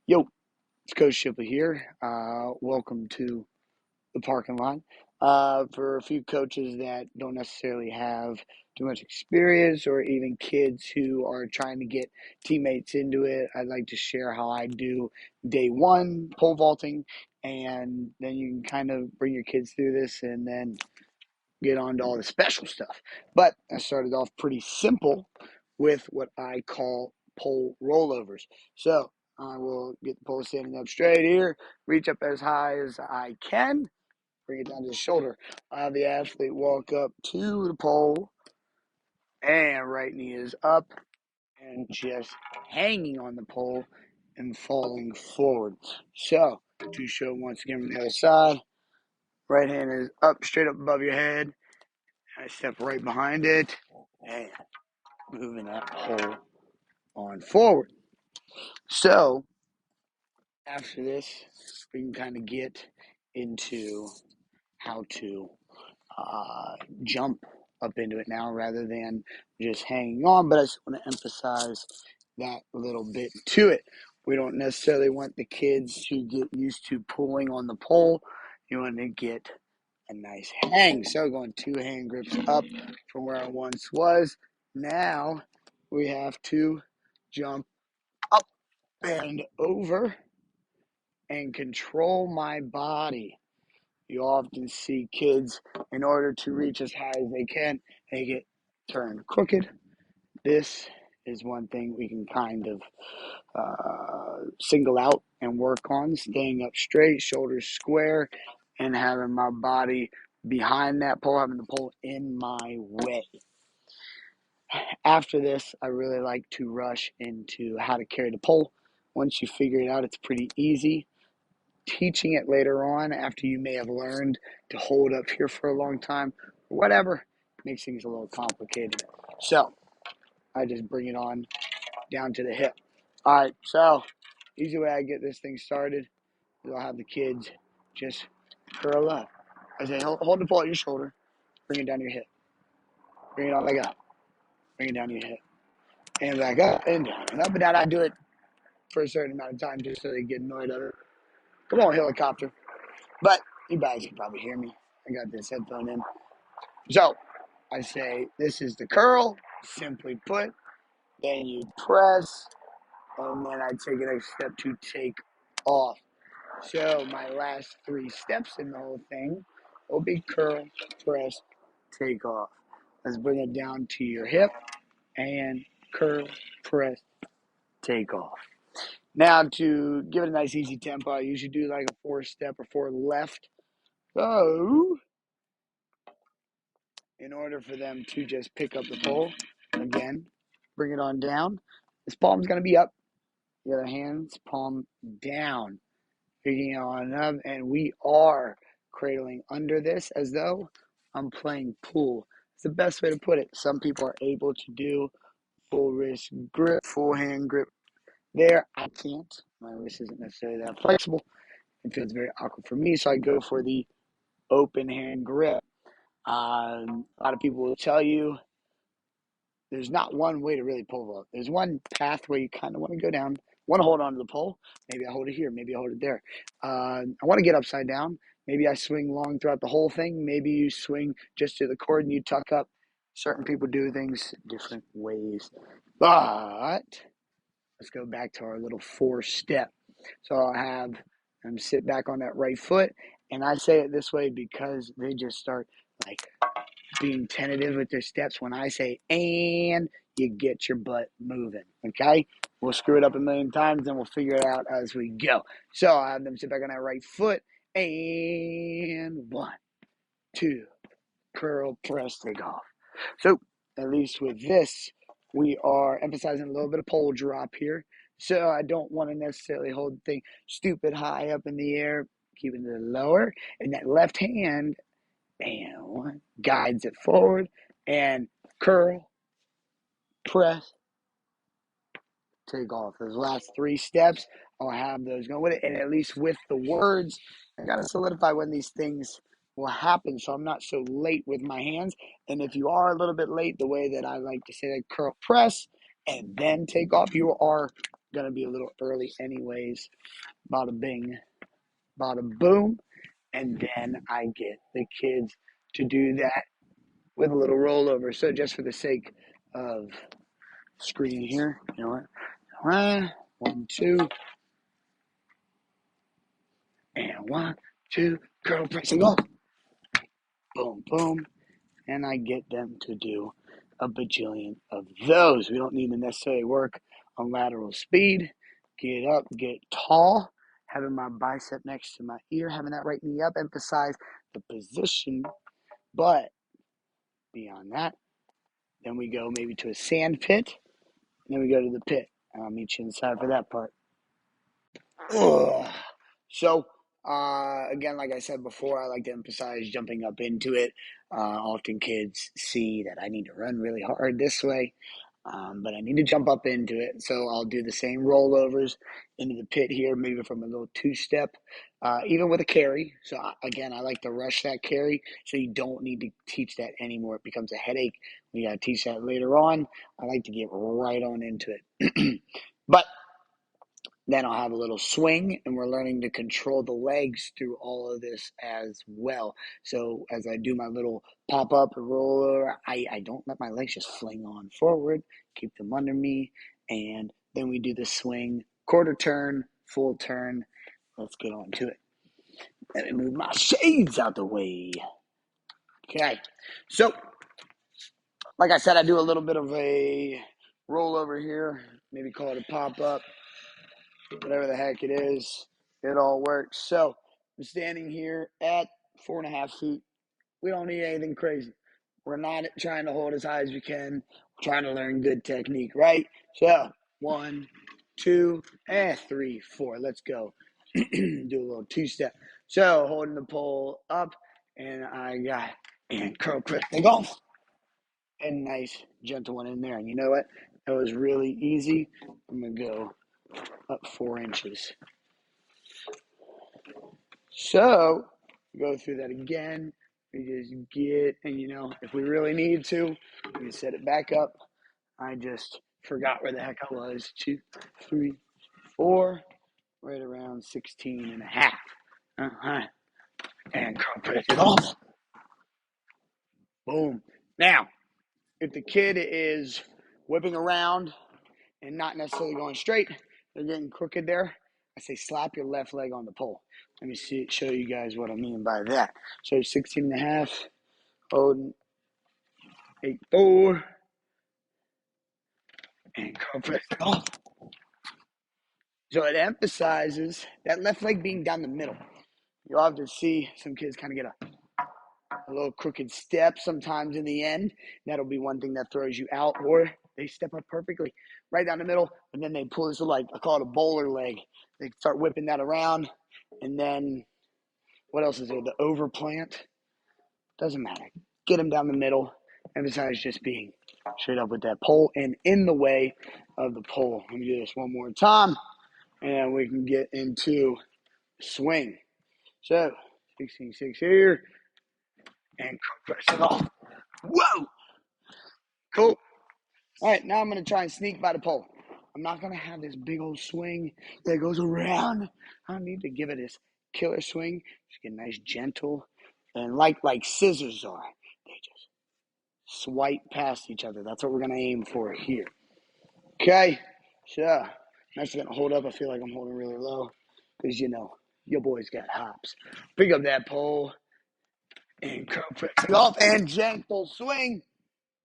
Yo, it's Coach Shipley here. Welcome to the parking lot. For a few coaches that don't necessarily have too much experience or even kids who are trying to get teammates into it, I'd like to share how I do day one pole vaulting, and then you can kind of bring your kids through this and then get on to all the special stuff. But I started off pretty simple with what I call pole rollovers. So I will get the pole standing up straight here, reach up as high as I can, bring it down to the shoulder. I have the athlete walk up to the pole, and right knee is up and just hanging on the pole and falling forward. So to show once again from the other side, right hand is up straight up above your head. I step right behind it and moving that pole on forward. So after this, we can kind of get into how to jump up into it now rather than just hanging on. But I just want to emphasize that little bit to it. We don't necessarily want the kids to get used to pulling on the pole. You want to get a nice hang. So going two hand grips up from where I once was. Now we have to jump up and over and control my body. You often see kids, in order to reach as high as they get turned crooked. This is one thing we can kind of single out and work on, staying up straight, shoulders square, and having my body behind that pole, having the pole in my way. After this, I really like to rush into how to carry the pole. Once you figure it out, it's pretty easy. Teaching it later on, after you may have learned to hold up here for a long time, or whatever, makes things a little complicated. So I just bring it on down to the hip. All right, so easy way I get this thing started is I'll have the kids just curl up. I say, hold the pole at your shoulder, bring it down to your hip, bring it on back up, bring it down to your hip, and back up and down and up and down. I do it for a certain amount of time just so they get annoyed at it. Come on, helicopter. But you guys can probably hear me. I got this headphone in. So I say, this is the curl, simply put. Then you press, and then I take a next step to take off. So my last three steps in the whole thing will be curl, press, take off. Let's bring it down to your hip and curl, press, take off. Now to give it a nice easy tempo, I usually do like a 4-step or 4 left. So in order for them to just pick up the pole, again, bring it on down. This palm's going to be up. The other hand's palm down. Picking it on up, and we are cradling under this as though I'm playing pool. It's the best way to put it. Some people are able to do full wrist grip, full hand grip there. I can't. My wrist isn't necessarily that flexible. It feels very awkward for me, so I go for the open hand grip. A lot of people will tell you there's not one way to really pole vault. There's one path where you kind of want to go down, want to hold on to the pole. Maybe I hold it here. Maybe I hold it there. I want to get upside down. Maybe I swing long throughout the whole thing. Maybe you swing just to the cord and you tuck up. Certain people do things different ways. But let's go back to our little 4-step. So I'll have them sit back on that right foot. And I say it this way because they just start like being tentative with their steps. When I say and, you get your butt moving. Okay? We'll screw it up a million times and we'll figure it out as we go. So I have them sit back on that right foot. And 1, 2, curl, press, take off. So at least with this, we are emphasizing a little bit of pole drop here. So I don't want to necessarily hold the thing stupid high up in the air, keeping it lower. And that left hand and guides it forward and curl, press, take off. Those last 3 steps, I'll have those going with it. And at least with the words, I got to solidify when these things will happen so I'm not so late with my hands. And if you are a little bit late, the way that I like to say that, curl, press, and then take off, you are Gonna be a little early anyways. Bada bing, bada boom. And then I get the kids to do that with a little rollover. So just for the sake of screen here, you know what? 1, 2, and 1, 2, curl pressing off. Boom, boom. And I get them to do a bajillion of those. We don't need to necessarily work on lateral speed. Get up, get tall, having my bicep next to my ear, having that right knee up, emphasize the position. But beyond that, then we go maybe to a sand pit, and then we go to the pit. And I'll meet you inside for that part. Ugh. So, again, like I said before, I like to emphasize jumping up into it. Often kids see that I need to run really hard this way, but I need to jump up into it. So I'll do the same rollovers into the pit here, maybe from a little two-step, even with a carry. So, again, I like to rush that carry, so you don't need to teach that anymore. It becomes a headache. We got to teach that later on. I like to get right on into it. But then I'll have a little swing, and we're learning to control the legs through all of this as well. So as I do my little pop up and roll over, I don't let my legs just fling on forward, keep them under me, and then we do the swing, quarter turn, full turn. Let's get on to it. Let me move my shades out the way. Okay, so like I said, I do a little bit of a rollover here, maybe call it a pop up. Whatever the heck it is, it all works. So I'm standing here at 4.5 feet. We don't need anything crazy. We're not trying to hold as high as we can. We're trying to learn good technique, right? So 1, 2, and 3, 4. Let's go. Do a little two-step. So holding the pole up, and I got and curl press the golf. And nice gentle one in there. And you know what? That was really easy. I'm gonna go up 4 inches. So go through that again. We just get, and if we really need to, we can set it back up. I just forgot where the heck I was. 2, 3, 4, right around 16 and a half. And compress it off. Boom. Now, if the kid is whipping around and not necessarily going straight, they're getting crooked there, I say slap your left leg on the pole. Let me show you guys what I mean by that. So 16 and a half, holding 8, 4, and compress it off. So it emphasizes that left leg being down the middle. You'll often see some kids kind of get a little crooked step sometimes in the end. That'll be one thing that throws you out, or they step up perfectly right down the middle, and then they pull this, like I call it a bowler leg. They start whipping that around, and then what else is there? The overplant. Doesn't matter. Get them down the middle. Emphasize just being straight up with that pole and in the way of the pole. Let me do this one more time, and we can get into swing. So 16-6 here, and press it off. Whoa! Cool. All right, now I'm going to try and sneak by the pole. I'm not going to have this big old swing that goes around. I don't need to give it this killer swing. Just get nice, gentle, and like scissors are. They just swipe past each other. That's what we're going to aim for here. Okay, so I'm actually going to hold up. I feel like I'm holding really low because, your boy's got hops. Pick up that pole and press it off and gentle swing,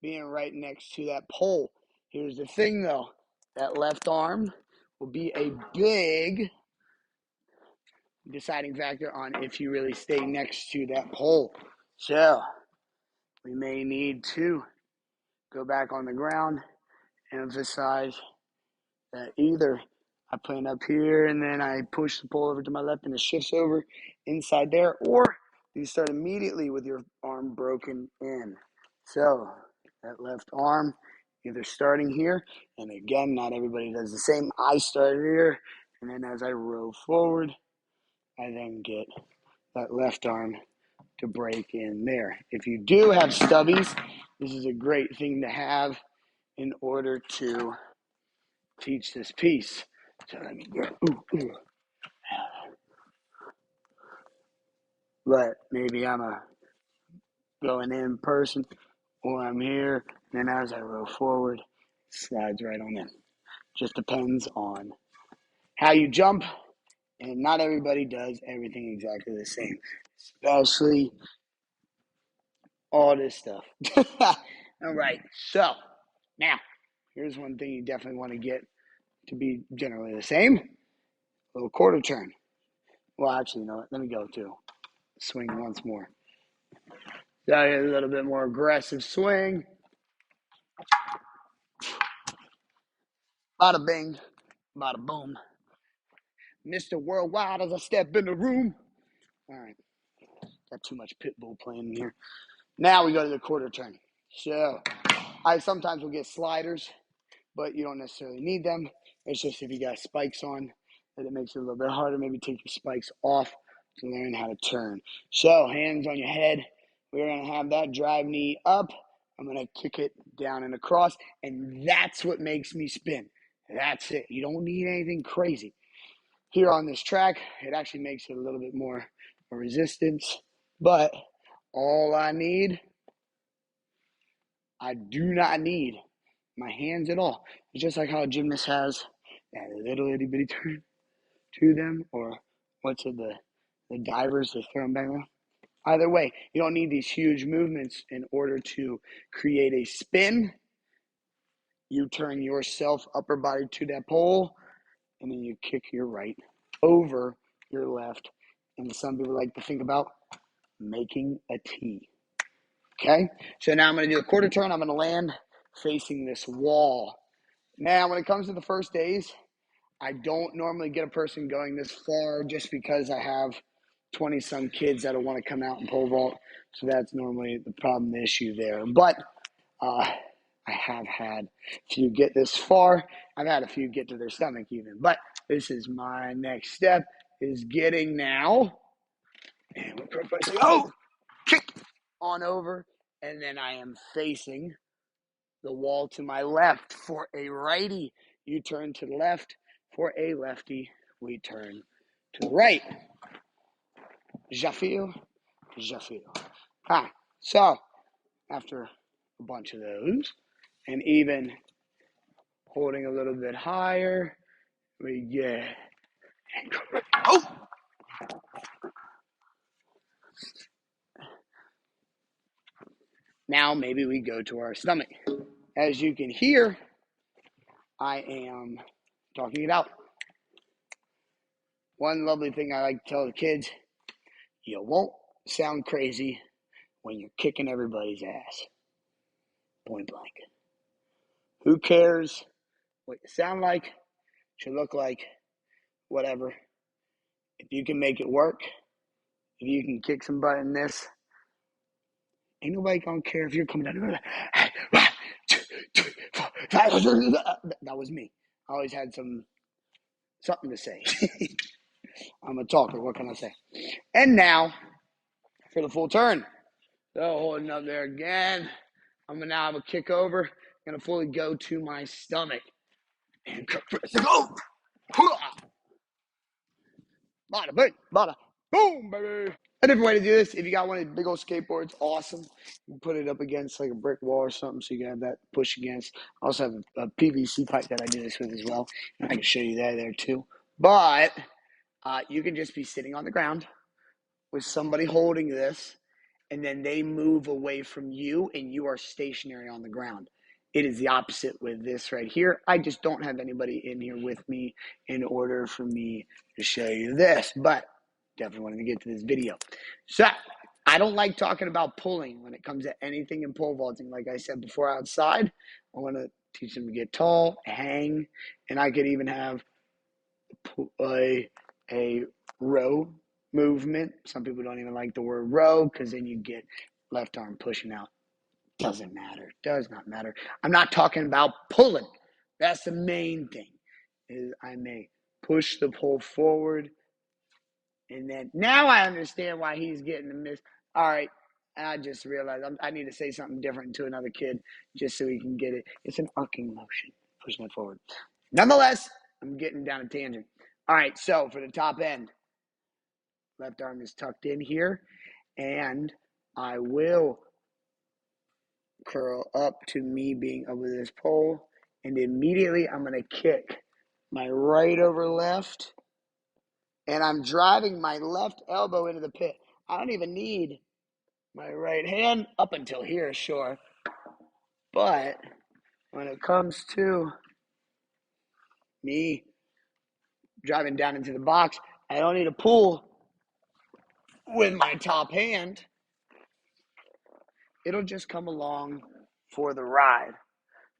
being right next to that pole. Here's the thing, though. That left arm will be a big deciding factor on if you really stay next to that pole. So we may need to go back on the ground, emphasize that either I plant up here and then I push the pole over to my left and it shifts over inside there, or you start immediately with your arm broken in. So that left arm either starting here, and again, not everybody does the same. I start here, and then as I row forward, I then get that left arm to break in there. If you do have stubbies, this is a great thing to have in order to teach this piece. So let me get, but maybe I'm going in person or I'm here. And then as I roll forward, it slides right on in. Just depends on how you jump. And not everybody does everything exactly the same, especially all this stuff. All right. So now, here's one thing you definitely want to get to be generally the same. A little quarter turn. Well, actually, you know what? Let me go to swing once more. So a little bit more aggressive swing. Bada bing, bada boom. Mr. Worldwide as I step in the room. All right. Got too much pit bull playing in here. Now we go to the quarter turn. So I sometimes will get sliders, but you don't necessarily need them. It's just if you got spikes on, that it makes it a little bit harder. Maybe take your spikes off to learn how to turn. So hands on your head. We're going to have that drive knee up. I'm going to kick it down and across, and that's what makes me spin. That's it. You don't need anything crazy. Here on this track, it actually makes it a little bit more resistance, but all I do not need my hands at all. It's just like how a gymnast has that little itty bitty turn to them, or what's it, the divers that throw them back around. Either way, you don't need these huge movements in order to create a spin. You turn yourself upper body to that pole, and then you kick your right over your left. And some people like to think about making a T. Okay, so now I'm going to do a quarter turn. I'm going to land facing this wall. Now, when it comes to the first days, I don't normally get a person going this far just because I have 20-some kids that will want to come out and pole vault. So that's normally the problem, the issue there. But I have had a few get this far. I've had a few get to their stomach even. But this is my next step, is getting now. And kick on over. And then I am facing the wall to my left. For a righty, you turn to the left. For a lefty, we turn to the right. Jafil. So, after a bunch of those, and even holding a little bit higher, we get. Oh! Now maybe we go to our stomach. As you can hear, I am talking it out. One lovely thing I like to tell the kids, you won't sound crazy when you're kicking everybody's ass. Point blank. Who cares what you sound like, what you look like, whatever. If you can make it work, if you can kick some butt in this, ain't nobody gonna care if you're coming down. That was me. I always had something to say. I'm a talker. What can I say? And now for the full turn. So holding up there again. I'm gonna now have a kick over. Gonna fully go to my stomach. And go. Bada bing, bada boom, baby. A different way to do this, if you got one of the big old skateboards, awesome. You can put it up against like a brick wall or something so you can have that push against. I also have a PVC pipe that I do this with as well. I can show you that there too. But you can just be sitting on the ground with somebody holding this, and then they move away from you and you are stationary on the ground. It is the opposite with this right here. I just don't have anybody in here with me in order for me to show you this, but definitely wanted to get to this video. So I don't like talking about pulling when it comes to anything in pole vaulting. Like I said before, outside, I want to teach them to get tall, hang, and I could even have a row movement. Some people don't even like the word row because then you get left arm pushing out. Doesn't matter. Does not matter. I'm not talking about pulling. That's the main thing. Is I may push the pole forward, and then now I understand why he's getting the miss. All right, I just realized I need to say something different to another kid just so he can get it. It's an arcing motion, pushing it forward. Nonetheless, I'm getting down a tangent. All right, so for the top end, left arm is tucked in here, and I will curl up to me being over this pole, and immediately I'm going to kick my right over left, and I'm driving my left elbow into the pit. I don't even need my right hand up until here, sure, but when it comes to me driving down into the box, I don't need to pull with my top hand. It'll just come along for the ride.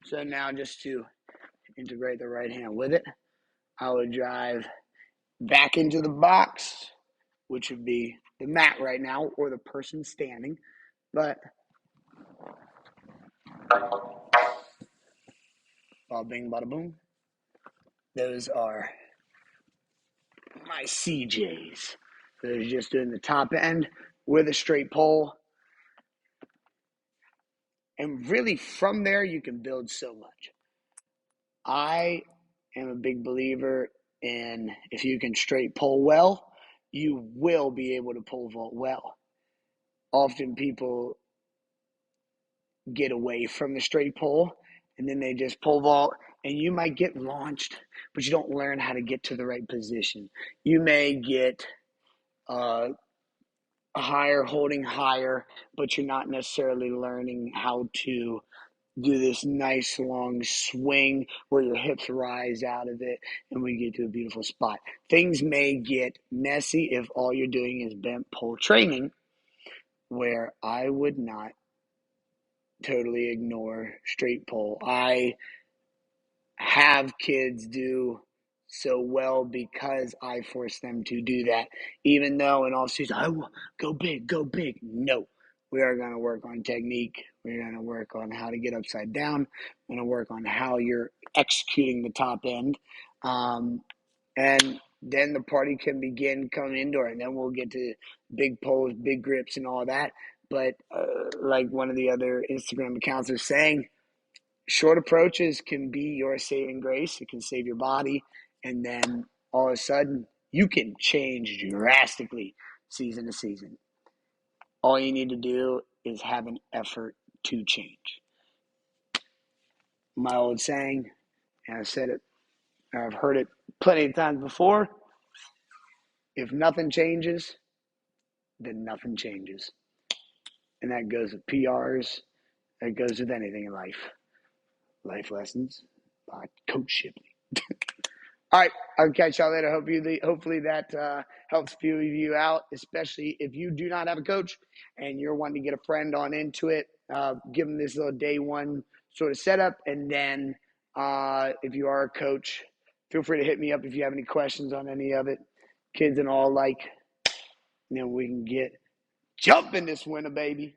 So now just to integrate the right hand with it, I would drive back into the box, which would be the mat right now or the person standing. But bada bing, bada boom. Those are my CJs. Those just doing the top end with a straight pole. And really from there, you can build so much. I am a big believer in if you can straight pole well, you will be able to pole vault well. Often people get away from the straight pole and then they just pole vault and you might get launched, but you don't learn how to get to the right position. You may get higher, holding higher, but you're not necessarily learning how to do this nice long swing where your hips rise out of it and we get to a beautiful spot. Things may get messy if all you're doing is bent pole training, where I would not totally ignore straight pole. I have kids do so well because I force them to do that. Even though in all season, I will go big, go big. No, we are going to work on technique. We're going to work on how to get upside down. We're going to work on how you're executing the top end. And then the party can begin coming indoor, and then we'll get to big poles, big grips, and all that. But like one of the other Instagram accounts are saying, short approaches can be your saving grace. It can save your body. And then all of a sudden, you can change drastically season to season. All you need to do is have an effort to change. My old saying, and I've said it, I've heard it plenty of times before, if nothing changes, then nothing changes. And that goes with PRs. That goes with anything in life. Life lessons by Coach Shipley. All right, I'll catch y'all later. Hopefully that helps few of you out, especially if you do not have a coach and you're wanting to get a friend on into it. Give them this little day one sort of setup, and then if you are a coach, feel free to hit me up if you have any questions on any of it. Kids and all like, and then we can get jumping this winter, baby.